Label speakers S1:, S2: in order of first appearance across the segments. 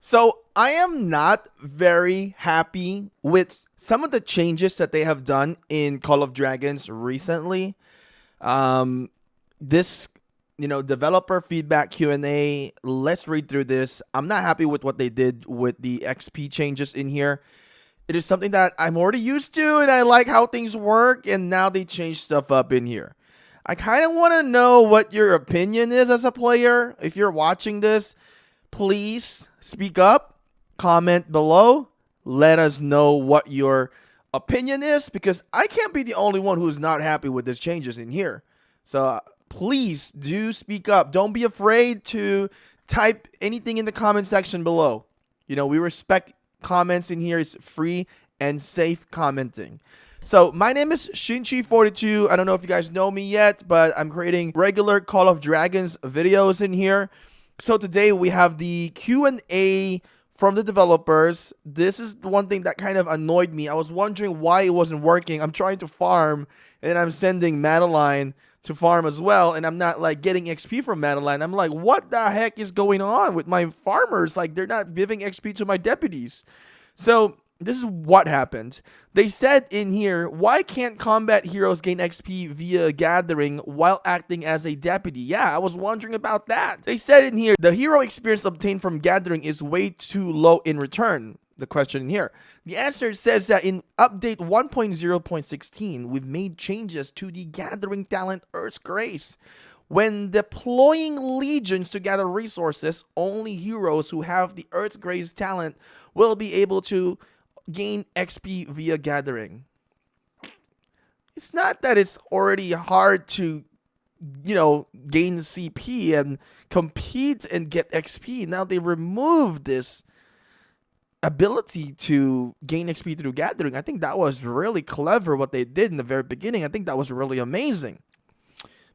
S1: So I am not very happy with some of the changes that they have done in Call of Dragons recently. Um, this, developer feedback Q&A. Let's read through this. I'm not happy with what they did with the XP changes in here. It is something that I'm already used to, and I like how things work. And now they change stuff up in here. I kind of want to know what your opinion is as a player. If you're watching this, please speak up, comment below, let us know what your opinion is, because I can't be the only one who's not happy with these changes in here. So please do speak up. Don't be afraid to type anything in the comment section below. We respect comments in here. It's free and safe commenting. So my name is Shinchi42. I don't know if you guys know me yet, but I'm creating regular Call of Dragons videos in here. So today we have the Q&A from the developers. This is the one thing that kind of annoyed me. I was wondering why it wasn't working. I'm trying to farm, and I'm sending Madeline to farm as well, and I'm not like getting XP from Madeline. I'm like, what the heck is going on with my farmers? Like, they're not giving XP to my deputies. So this is what happened. They said in here, why can't combat heroes gain XP via gathering while acting as a deputy? Yeah, I was wondering about that. They said in here, the hero experience obtained from gathering is way too low in return. The question in here. The answer says that in update 1.0.16, we've made changes to the gathering talent Earth's Grace. When deploying legions to gather resources, only heroes who have the Earth's Grace talent will be able to gain XP via gathering. It's not that it's already hard to, gain CP and compete and get XP. Now they removed this ability to gain XP through gathering. I think that was really clever what they did in the very beginning. I think that was really amazing.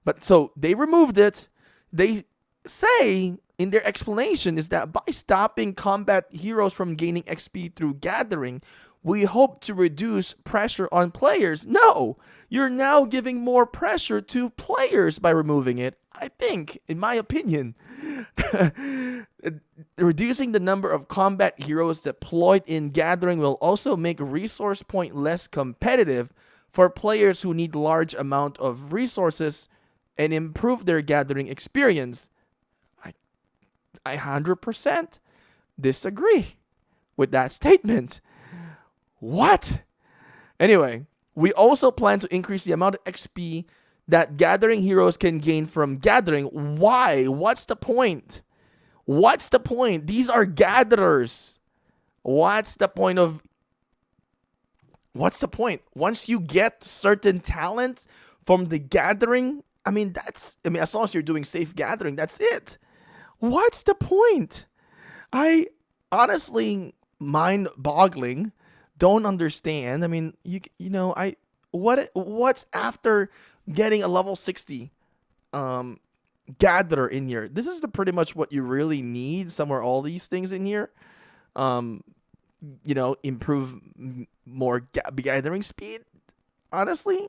S1: But so they removed it. They say in their explanation is that by stopping combat heroes from gaining XP through gathering, we hope to reduce pressure on players. No, you're now giving more pressure to players by removing it. I think, in my opinion, reducing the number of combat heroes deployed in gathering will also make resource point less competitive for players who need large amount of resources and improve their gathering experience. I 100% disagree with that statement. What? Anyway, we also plan to increase the amount of XP that gathering heroes can gain from gathering. Why? What's the point? What's the point? These are gatherers. What's the point? Once you get certain talent from the gathering, as long as you're doing safe gathering, that's it. What's the point? I honestly, mind-boggling, don't understand. What's after getting a level 60 gatherer in here? This is pretty much what you really need. Somewhere all these things in here, improve more gathering speed. Honestly,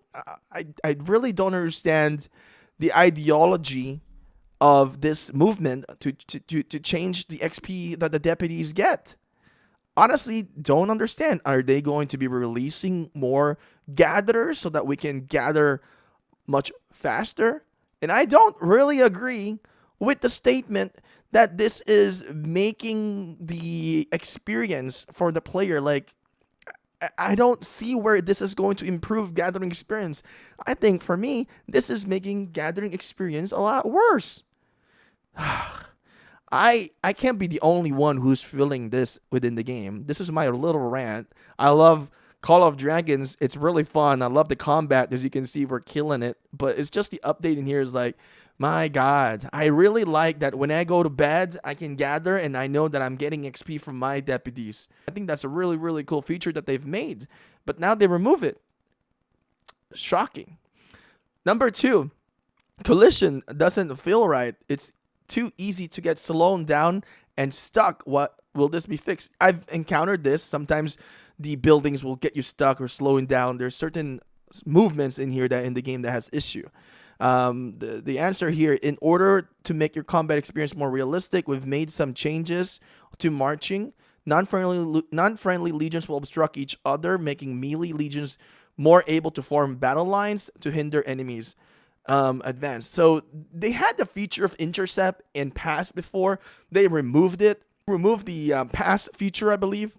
S1: I really don't understand the ideology of this movement to change the XP that the deputies get. Honestly, don't understand. Are they going to be releasing more gatherers so that we can gather much faster? And I don't really agree with the statement that this is making the experience for the player. Like, I don't see where this is going to improve gathering experience. I think for me, this is making gathering experience a lot worse. I can't be the only one who's feeling this within the game. This is my little rant. I love Call of Dragons. It's really fun. I love the combat. As you can see, we're killing it. But it's just the update in here is like, my God. I really like that when I go to bed, I can gather and I know that I'm getting XP from my deputies. I think that's a really, really cool feature that they've made. But now they remove it. Shocking. Number 2, collision doesn't feel right. It's too easy to get slowed down and stuck. What will this be fixed? I've encountered this. Sometimes the buildings will get you stuck or slowing down. There's certain movements in here that in the game that has issue. The answer here, in order to make your combat experience more realistic, we've made some changes to marching. Non-friendly legions will obstruct each other, making melee legions more able to form battle lines to hinder enemies advance. So they had the feature of intercept and pass before. They removed it. Removed the pass feature, I believe,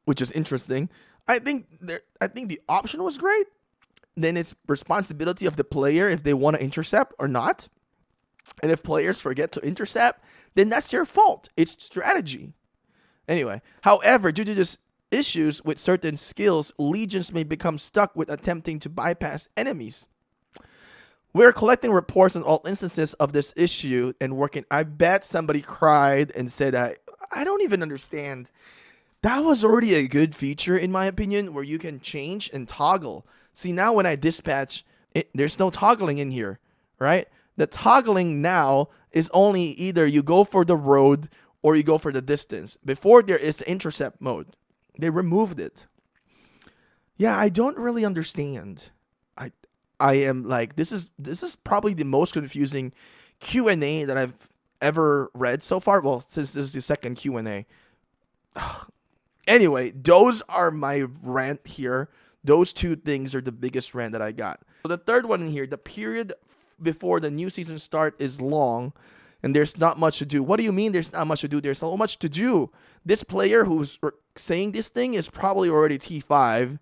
S1: which is interesting. I think the option was great. Then it's responsibility of the player if they want to intercept or not. And if players forget to intercept, then that's their fault. It's strategy. Anyway, however, due to this issues with certain skills, legions may become stuck with attempting to bypass enemies. We're collecting reports on all instances of this issue and working. I bet somebody cried and said, I don't even understand. That was already a good feature, in my opinion, where you can change and toggle. See, now when I dispatch, there's no toggling in here, right? The toggling now is only either you go for the road or you go for the distance. Before, there is the intercept mode. They removed it. Yeah, I don't really understand. I am like, this is probably the most confusing Q&A that I've ever read so far. Well, since this is the second Q&A. Anyway, those are my rant here. Those two things are the biggest rant that I got. So the third one in here, the period before the new season start is long and there's not much to do. What do you mean there's not much to do? There's so much to do. This player who's saying this thing is probably already T5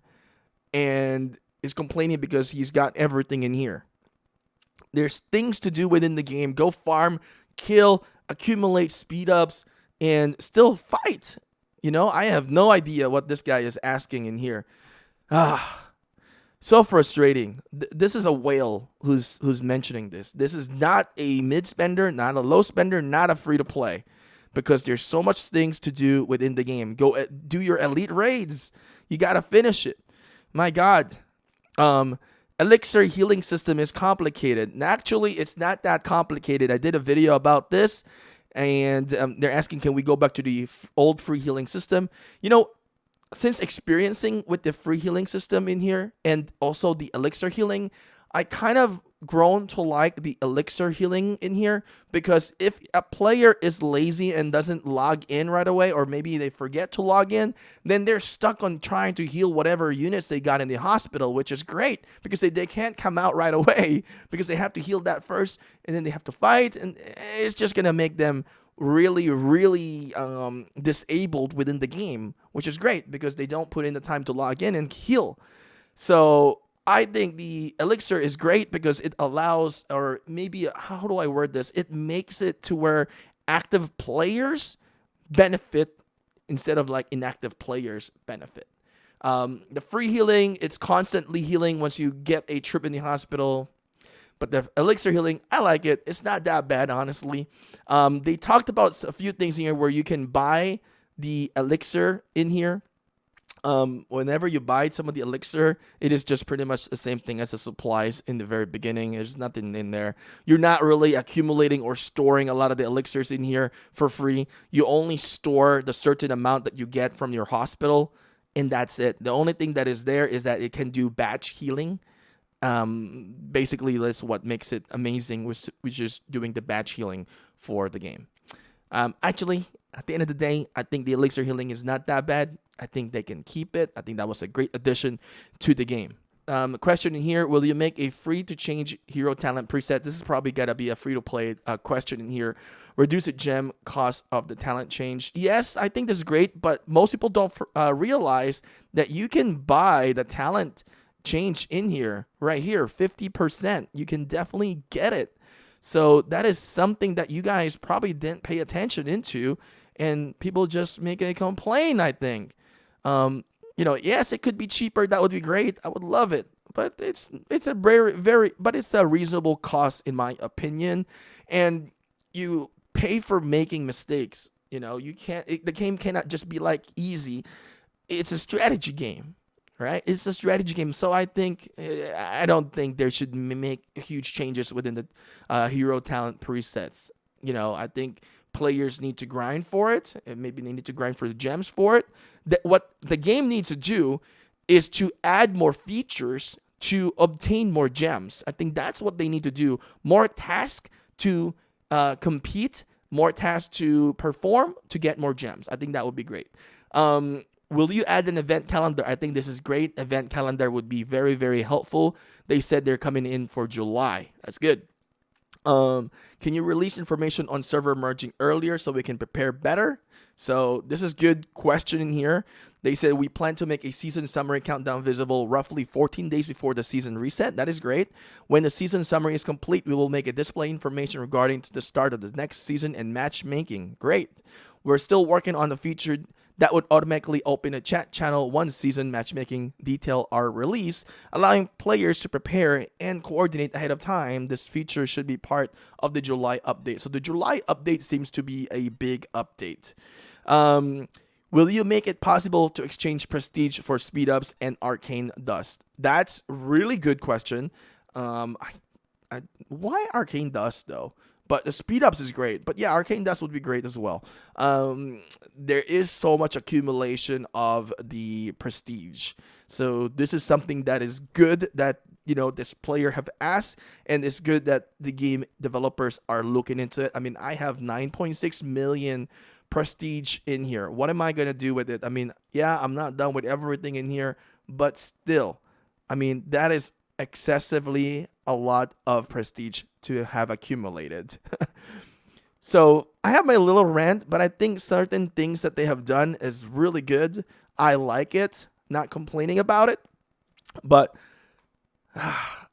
S1: and is complaining because he's got everything in here. There's things to do within the game. Go farm, kill, accumulate speed ups, and still fight. You know, I have no idea what this guy is asking in here. So frustrating. This is a whale who's mentioning this. This is not a mid spender, not a low spender, not a free to play, because there's so much things to do within the game. Go do your elite raids. You gotta finish it. My God. Elixir healing system is complicated. And actually, it's not that complicated. I did a video about this, and they're asking, can we go back to the old free healing system? You know, since experiencing with the free healing system in here and also the elixir healing, I kind of grown to like the elixir healing in here, because if a player is lazy and doesn't log in right away, or maybe they forget to log in, then they're stuck on trying to heal whatever units they got in the hospital, which is great because they can't come out right away because they have to heal that first and then they have to fight, and it's just gonna make them really disabled within the game, which is great because they don't put in the time to log in and heal. So I think the elixir is great because it allows, or maybe, how do I word this? It makes it to where active players benefit instead of like inactive players benefit. The free healing, it's constantly healing once you get a trip in the hospital. But the elixir healing, I like it. It's not that bad, honestly. They talked about a few things here where you can buy the elixir in here. Whenever you buy some of the elixir, it is just pretty much the same thing as the supplies in the very beginning. There's nothing in there. You're not really accumulating or storing a lot of the elixirs in here for free. You only store the certain amount that you get from your hospital, and that's it. The only thing that is there is that it can do batch healing. Basically, that's what makes it amazing, which is doing the batch healing for the game. Actually, at the end of the day, I think the elixir healing is not that bad. I think they can keep it. I think that was a great addition to the game. Question in here, will you make a free-to-change hero talent preset? This is probably got to be a free-to-play question in here. Reduce the gem cost of the talent change. Yes, I think this is great, but most people don't realize that you can buy the talent change in here, right here, 50%. You can definitely get it. So that is something that you guys probably didn't pay attention into, and people just make a complaint, I think. Yes, it could be cheaper. That would be great. I would love it. But it's a it's a reasonable cost in my opinion. And you pay for making mistakes. You know, the game cannot just be like easy. It's a strategy game, right? It's a strategy game. So I don't think there should make huge changes within the hero talent presets. You know, I think players need to grind for it, and maybe they need to grind for the gems for it. What the game needs to do is to add more features to obtain more gems. I think that's what they need to do. More tasks to compete, more tasks to perform to get more gems. I think that would be great. Will you add an event calendar? I think this is great. Event calendar would be very, very helpful. They said they're coming in for July. That's good. Can you release information on server merging earlier so we can prepare better? So this is good question in here. They said we plan to make a season summary countdown visible roughly 14 days before the season reset. That is great. When the season summary is complete, we will make a display information regarding to the start of the next season and matchmaking. Great. We're still working on the feature that would automatically open a chat channel once season matchmaking details are released, allowing players to prepare and coordinate ahead of time. This feature should be part of the July update. So the July update seems to be a big update. Will you make it possible to exchange prestige for speed ups and arcane dust? That's really good question. Why arcane dust though? But the speed ups is great. But yeah, arcane dust would be great as well. There is so much accumulation of the prestige. So this is something that is good that this player have asked, and it's good that the game developers are looking into it. I mean, I have 9.6 million prestige in here. What am I gonna do with it? I mean, yeah, I'm not done with everything in here, but still, I mean, that is excessively a lot of prestige to have accumulated. So I have my little rant, but I think certain things that they have done is really good. I like it, not complaining about it, but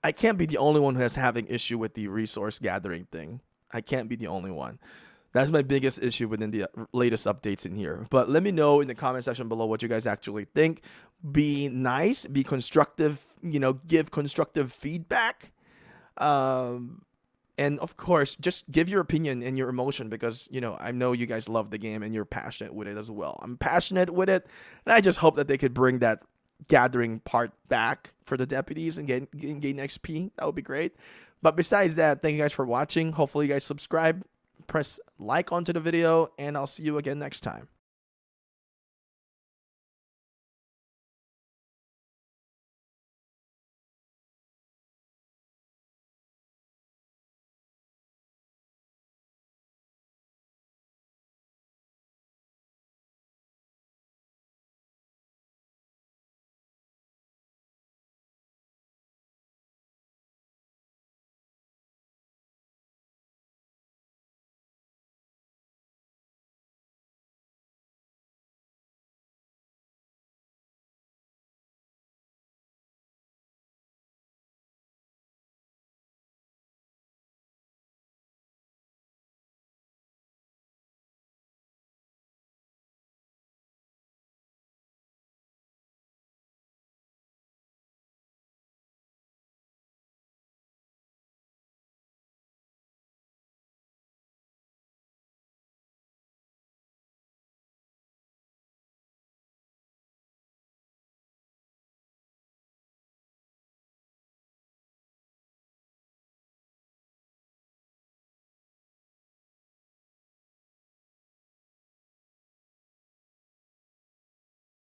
S1: I can't be the only one who is having issue with the resource gathering thing. I can't be the only one. That's my biggest issue within the latest updates in here. But let me know in the comment section below what you guys actually think. Be nice, be constructive, give constructive feedback. And of course, just give your opinion and your emotion because, I know you guys love the game and you're passionate with it as well. I'm passionate with it. And I just hope that they could bring that gathering part back for the deputies and gain XP. That would be great. But besides that, thank you guys for watching. Hopefully you guys subscribe. Press like onto the video, and I'll see you again next time.